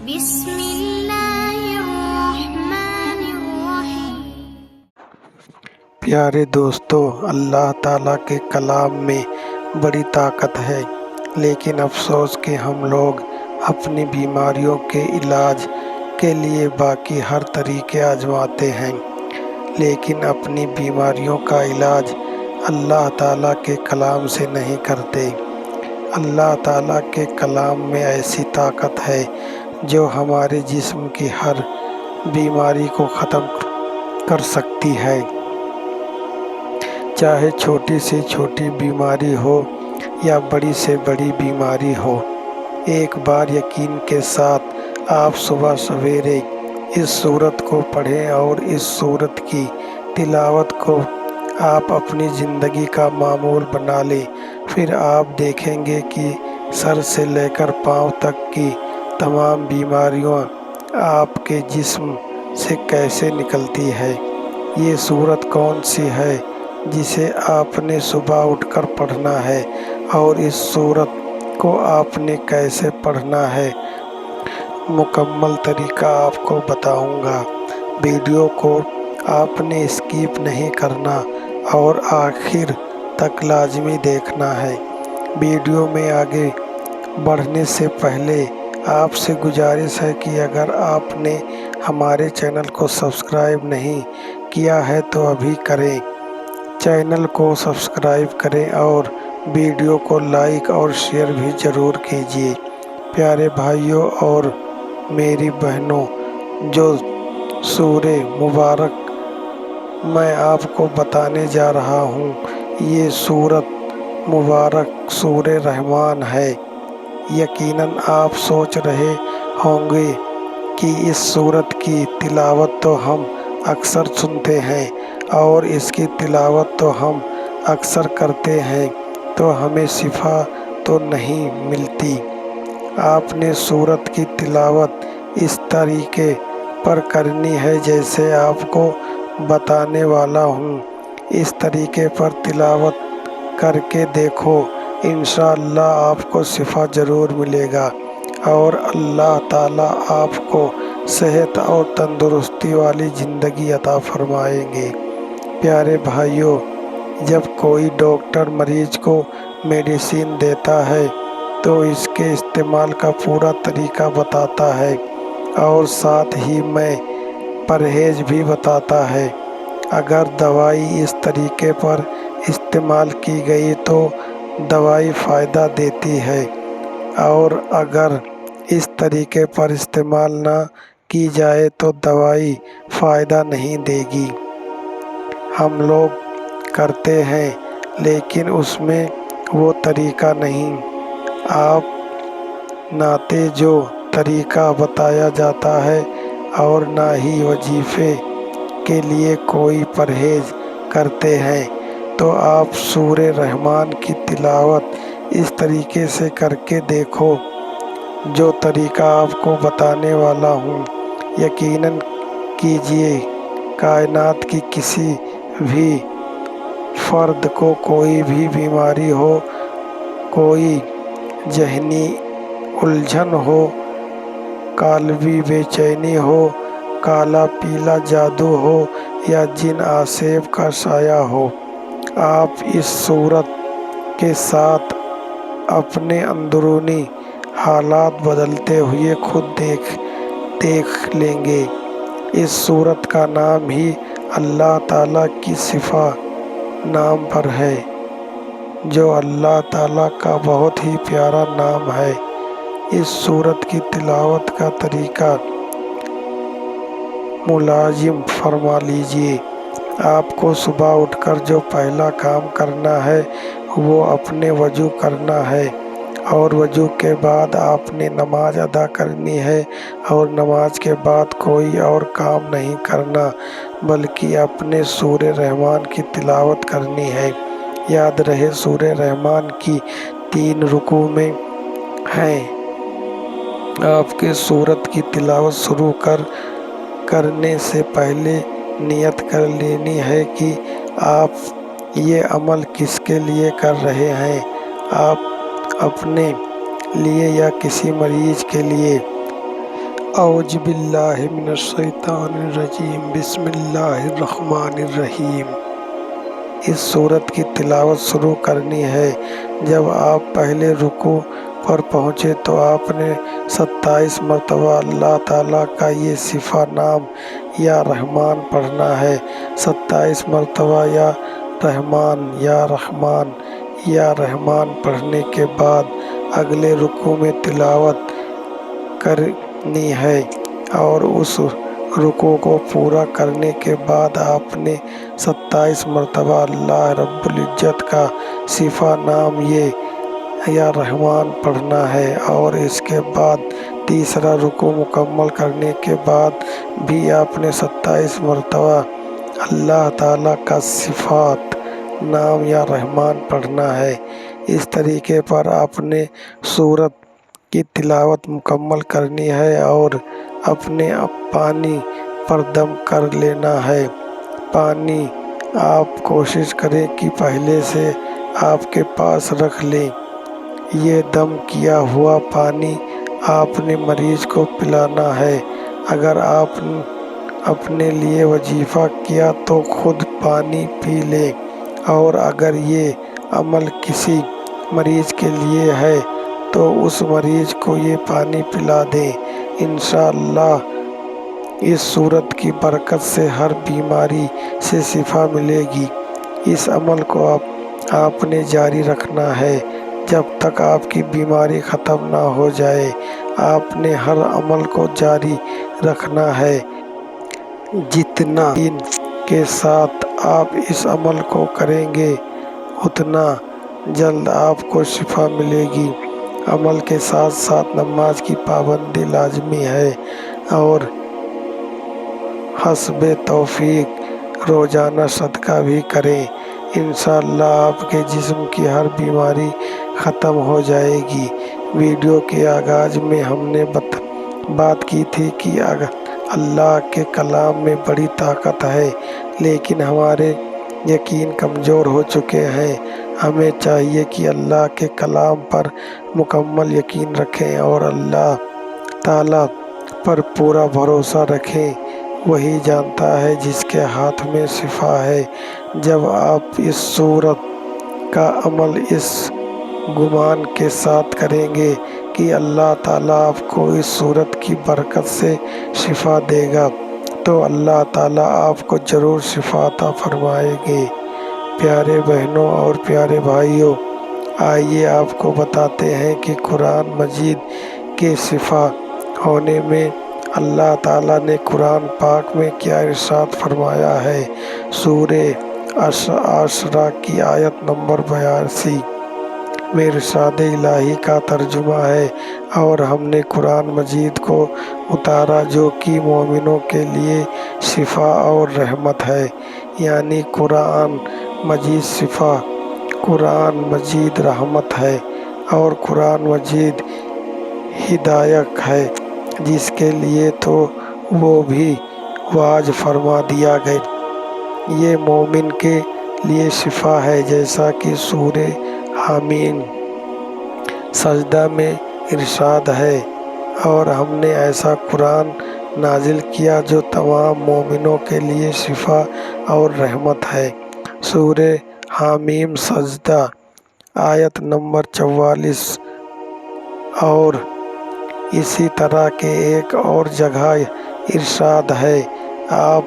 بسم اللہ الرحمن الرحیم۔ پیارے دوستو، اللہ تعالیٰ کے کلام میں بڑی طاقت ہے، لیکن افسوس کہ ہم لوگ اپنی بیماریوں کے علاج کے لیے باقی ہر طریقے آزماتے ہیں، لیکن اپنی بیماریوں کا علاج اللہ تعالیٰ کے کلام سے نہیں کرتے۔ اللہ تعالیٰ کے کلام میں ایسی طاقت ہے جو ہمارے جسم کی ہر بیماری کو ختم کر سکتی ہے، چاہے چھوٹی سے چھوٹی بیماری ہو یا بڑی سے بڑی بیماری ہو۔ ایک بار یقین کے ساتھ آپ صبح سویرے اس سورت کو پڑھیں اور اس سورت کی تلاوت کو آپ اپنی زندگی کا معمول بنا لیں، پھر آپ دیکھیں گے کہ سر سے لے کر پاؤں تک کی تمام بیماریاں آپ کے جسم سے کیسے نکلتی ہے۔ یہ سورت کون سی ہے جسے آپ نے صبح اٹھ کر پڑھنا ہے، اور اس سورت کو آپ نے کیسے پڑھنا ہے، مکمل طریقہ آپ کو بتاؤں گا۔ ویڈیو کو آپ نے اسکپ نہیں کرنا اور آخر تک لازمی دیکھنا ہے۔ ویڈیو میں آگے بڑھنے سے پہلے آپ سے گزارش ہے کہ اگر آپ نے ہمارے چینل کو سبسکرائب نہیں کیا ہے تو ابھی کریں، چینل کو سبسکرائب کریں اور ویڈیو کو لائک اور شیئر بھی ضرور کیجیے۔ پیارے بھائیوں اور میری بہنوں، جو سورہ مبارک میں آپ کو بتانے جا رہا ہوں، یہ سورت مبارک سورہ رحمان ہے۔ یقیناً آپ سوچ رہے ہوں گے کہ اس سورت کی تلاوت تو ہم اکثر سنتے ہیں اور اس کی تلاوت تو ہم اکثر کرتے ہیں، تو ہمیں شفا تو نہیں ملتی۔ آپ نے سورت کی تلاوت اس طریقے پر کرنی ہے جیسے آپ کو بتانے والا ہوں۔ اس طریقے پر تلاوت کر کے دیکھو، انشاءاللہ آپ کو شفا ضرور ملے گا اور اللہ تعالیٰ آپ کو صحت اور تندرستی والی زندگی عطا فرمائیں گے۔ پیارے بھائیوں، جب کوئی ڈاکٹر مریض کو میڈیسین دیتا ہے تو اس کے استعمال کا پورا طریقہ بتاتا ہے اور ساتھ ہی میں پرہیز بھی بتاتا ہے۔ اگر دوائی اس طریقے پر استعمال کی گئی تو دوائی فائدہ دیتی ہے، اور اگر اس طریقے پر استعمال نہ کی جائے تو دوائی فائدہ نہیں دے گی۔ ہم لوگ کرتے ہیں لیکن اس میں وہ طریقہ نہیں اپناتے جو طریقہ بتایا جاتا ہے، اور نہ ہی وظیفے کے لیے کوئی پرہیز کرتے ہیں۔ تو آپ سورہ رحمان کی تلاوت اس طریقے سے کر کے دیکھو جو طریقہ آپ کو بتانے والا ہوں، یقیناً کیجیے۔ کائنات کی کسی بھی فرد کو کوئی بھی بیماری ہو، کوئی ذہنی الجھن ہو، قلبی بے چینی ہو، کالا پیلا جادو ہو یا جن آسیب کا سایہ ہو، آپ اس سورت کے ساتھ اپنے اندرونی حالات بدلتے ہوئے خود دیکھ لیں گے۔ اس سورت کا نام ہی اللہ تعالیٰ کی شفا نام پر ہے، جو اللہ تعالیٰ کا بہت ہی پیارا نام ہے۔ اس سورت کی تلاوت کا طریقہ ملازم فرما لیجیے۔ آپ کو صبح اٹھ کر جو پہلا کام کرنا ہے وہ اپنے وضو کرنا ہے، اور وضو کے بعد آپ نے نماز ادا کرنی ہے، اور نماز کے بعد کوئی اور کام نہیں کرنا بلکہ اپنے سورہ رحمان کی تلاوت کرنی ہے۔ یاد رہے سورہ رحمان کی 3 رکوع میں ہیں۔ آپ کے سورت کی تلاوت شروع کرنے سے پہلے نیت کر لینی ہے کہ آپ یہ عمل کس کے لیے کر رہے ہیں۔ آپ اپنے لیے یا کسی مریض کے لیے۔ اعوذ باللہ من الشیطان الرجیم، بسم اللہ الرحمن الرحیم۔ اس سورت کی تلاوت شروع کرنی ہے۔ جب آپ پہلے رکوع پر پہنچے تو آپ نے 27 مرتبہ اللہ تعالیٰ کا یہ صفہ نام یا رحمان پڑھنا ہے۔ 27 مرتبہ یا رحمان یا رحمان یا رحمان پڑھنے کے بعد اگلے رکوع میں تلاوت کرنی ہے، اور اس رکوع کو پورا کرنے کے بعد آپ نے 27 مرتبہ اللہ رب العزت کا صفہ نام یا رحمان پڑھنا ہے، اور اس کے بعد تیسرا رکوع مکمل کرنے کے بعد بھی آپ نے 27 مرتبہ اللہ تعالیٰ کا صفات نام یا رحمان پڑھنا ہے۔ اس طریقے پر آپ نے سورت کی تلاوت مکمل کرنی ہے اور اپنے پانی پر دم کر لینا ہے۔ پانی آپ کوشش کریں کہ پہلے سے آپ کے پاس رکھ لیں۔ یہ دم کیا ہوا پانی آپ نے مریض کو پلانا ہے۔ اگر آپ اپنے لیے وظیفہ کیا تو خود پانی پی لیں، اور اگر یہ عمل کسی مریض کے لیے ہے تو اس مریض کو یہ پانی پلا دیں۔ انشاءاللہ اس سورت کی برکت سے ہر بیماری سے شفا ملے گی۔ اس عمل کو آپ نے جاری رکھنا ہے جب تک آپ کی بیماری ختم نہ ہو جائے۔ آپ نے ہر عمل کو جاری رکھنا ہے۔ جتنا یقین کے ساتھ آپ اس عمل کو کریں گے اتنا جلد آپ کو شفا ملے گی۔ عمل کے ساتھ ساتھ نماز کی پابندی لازمی ہے، اور حسب توفیق روزانہ صدقہ بھی کریں۔ انشاءاللہ آپ کے جسم کی ہر بیماری ختم ہو جائے گی۔ ویڈیو کے آغاز میں ہم نے بات کی تھی کہ اللہ کے کلام میں بڑی طاقت ہے، لیکن ہمارے یقین کمزور ہو چکے ہیں۔ ہمیں چاہیے کہ اللہ کے کلام پر مکمل یقین رکھیں اور اللہ تعالیٰ پر پورا بھروسہ رکھیں۔ وہی جانتا ہے جس کے ہاتھ میں شفا ہے۔ جب آپ اس سورت کا عمل اس گمان کے ساتھ کریں گے کہ اللہ تعالیٰ آپ کو اس سورت کی برکت سے شفا دے گا، تو اللہ تعالیٰ آپ کو ضرور شفا عطا فرمائیں گے۔ پیارے بہنوں اور پیارے بھائیوں، آئیے آپ کو بتاتے ہیں کہ قرآن مجید کے شفا ہونے میں اللہ تعالیٰ نے قرآن پاک میں کیا ارشاد فرمایا ہے۔ سورہ عشرہ کی آیت نمبر 82 میں ارشاد الہی کا ترجمہ ہے، اور ہم نے قرآن مجید کو اتارا جو کہ مومنوں کے لیے شفا اور رحمت ہے۔ یعنی قرآن مجید شفا، قرآن مجید رحمت ہے، اور قرآن مجید ہدایت ہے، جس کے لیے تو وہ بھی وعد فرما دیا گیا۔ یہ مومن کے لیے شفا ہے، جیسا کہ سورہ حامیم سجدہ میں ارشاد ہے، اور ہم نے ایسا قرآن نازل کیا جو تمام مومنوں کے لیے شفا اور رحمت ہے۔ سورہ حامیم سجدہ آیت نمبر 44۔ اور اسی طرح کے ایک اور جگہ ارشاد ہے، آپ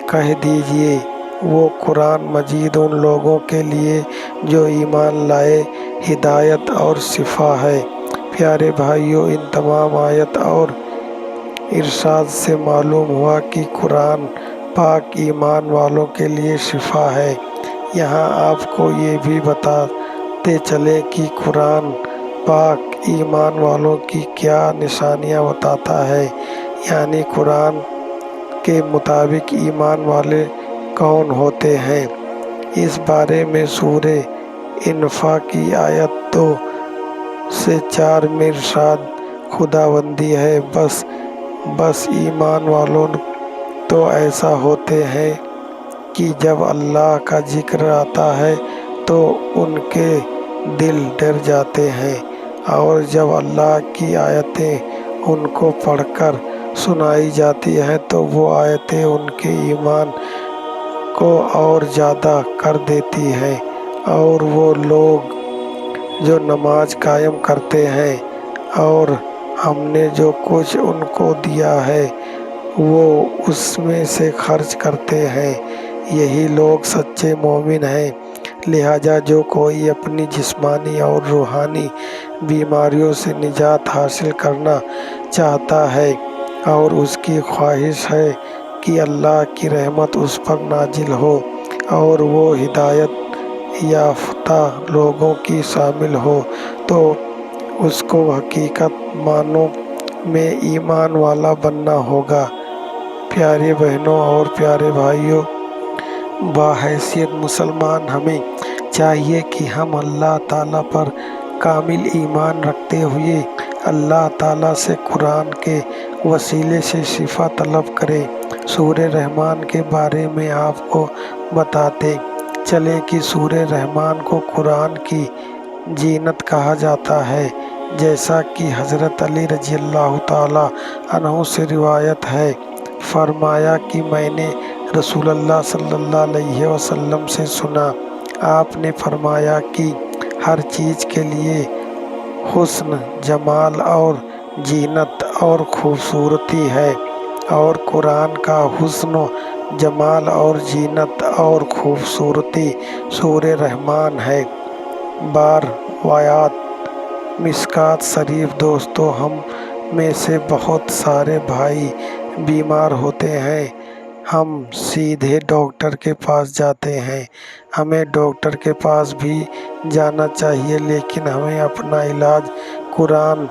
کہہ دیجئے وہ قرآن مجید ان لوگوں کے لیے جو ایمان لائے ہدایت اور شفا ہے۔ پیارے بھائیوں، ان تمام آیت اور ارشاد سے معلوم ہوا کہ قرآن پاک ایمان والوں کے لیے شفا ہے۔ یہاں آپ کو یہ بھی بتاتے چلیں کہ قرآن پاک ایمان والوں کی کیا نشانیاں بتاتا ہے، یعنی قرآن کے مطابق ایمان والے کون ہوتے ہیں۔ اس بارے میں سورہ انفال کی آیت 2 سے 4 میں ارشاد خداوندی ہے، بس ایمان والوں تو ایسا ہوتے ہیں کہ جب اللہ کا ذکر آتا ہے تو ان کے دل ڈر جاتے ہیں، اور جب اللہ کی آیتیں ان کو پڑھ کر سنائی جاتی ہیں تو وہ آیتیں ان کے ایمان کو اور زیادہ کر دیتی ہیں، اور وہ لوگ جو نماز قائم کرتے ہیں اور ہم نے جو کچھ ان کو دیا ہے وہ اس میں سے خرچ کرتے ہیں، یہی لوگ سچے مومن ہیں۔ لہٰذا جو کوئی اپنی جسمانی اور روحانی بیماریوں سے نجات حاصل کرنا چاہتا ہے اور اس کی خواہش ہے کہ اللہ کی رحمت اس پر نازل ہو اور وہ ہدایت یافتہ لوگوں کی شامل ہو، تو اس کو حقیقت معنوں میں ایمان والا بننا ہوگا۔ پیارے بہنوں اور پیارے بھائیوں، بحیثیت مسلمان ہمیں چاہیے کہ ہم اللہ تعالیٰ پر کامل ایمان رکھتے ہوئے اللہ تعالیٰ سے قرآن کے وسیلے سے شفا طلب کریں۔ سورہ رحمان کے بارے میں آپ کو بتاتے چلیں کہ سورہ رحمان کو قرآن کی زینت کہا جاتا ہے، جیسا کہ حضرت علی رضی اللہ تعالیٰ عنہ سے روایت ہے، فرمایا کہ میں نے رسول اللہ صلی اللہ علیہ وسلم سے سنا، آپ نے فرمایا کہ ہر چیز کے لیے حسن، جمال اور زینت اور خوبصورتی ہے، اور قرآن کا حسن و جمال اور زینت اور خوبصورتی سورہ رحمان ہے۔ روایات مشکوٰۃ شریف۔ دوستو، ہم میں سے بہت سارے بھائی بیمار ہوتے ہیں، ہم سیدھے ڈاکٹر کے پاس جاتے ہیں۔ ہمیں ڈاکٹر کے پاس بھی جانا چاہیے، لیکن ہمیں اپنا علاج قرآن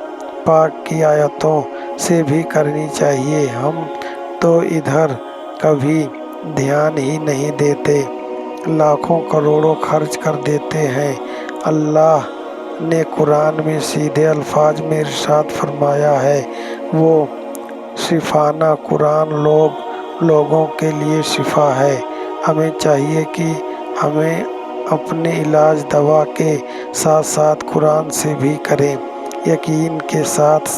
پاک کی آیتوں سے بھی کرنی چاہیے۔ ہم تو ادھر کبھی دھیان ہی نہیں دیتے، لاکھوں کروڑوں خرچ کر دیتے ہیں۔ اللہ نے قرآن میں سیدھے الفاظ میں ارشاد فرمایا ہے، وہ شفانہ قرآن لوگوں کے لیے شفا ہے۔ ہمیں چاہیے کہ ہمیں اپنے علاج دوا کے ساتھ ساتھ قرآن سے بھی کریں، یقین کے ساتھ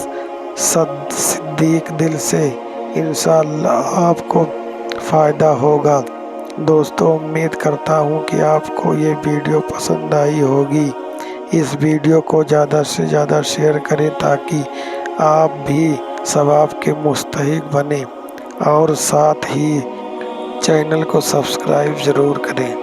صدیق دل سے، انشاءاللہ آپ کو فائدہ ہوگا۔ دوستو، امید کرتا ہوں کہ آپ کو یہ ویڈیو پسند آئی ہوگی۔ اس ویڈیو کو زیادہ سے زیادہ شیئر کریں تاکہ آپ بھی ثواب کے مستحق بنیں، اور ساتھ ہی چینل کو سبسکرائب ضرور کریں۔